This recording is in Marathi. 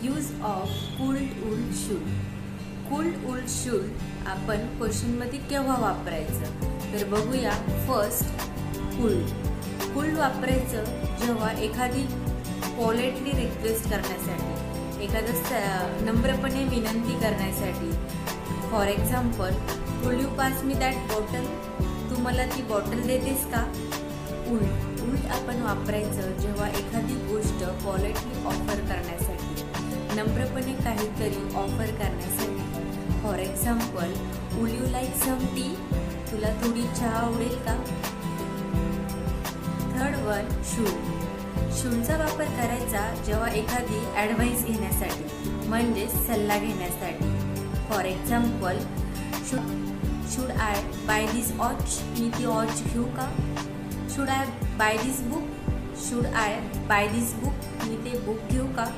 Use of could would should. Could would should आपण क्वेश्चनमध्ये केव्हा वापरायचं तर बघूया. फर्स्ट, कूल्ड वापरायचं जेव्हा एखादी पोलाइटली रिक्वेस्ट करण्यासाठी, एखादं नम्रपणे विनंती करण्यासाठी. For example, will you pass me that bottle, तू मला ती बॉटल देतेस का. उल्ट आपण वापरायचं जेव्हा एखादी गोष्ट पोलाइटली ऑफर करण्यासाठी, नम्रपणे काहीतरी ऑफर करण्यासाठी. For example, will you like some tea, तुला थोडी चहा आवडेल का. थर्ड वन, शूलचा वापर करायचा जेव्हा एखादी ॲडवाईस घेण्यासाठी, म्हणजेच सल्ला घेण्यासाठी. For example, should I buy this watch, मी ती वॉच घेऊ का. Should I buy this book, मी ते बुक घेऊ का.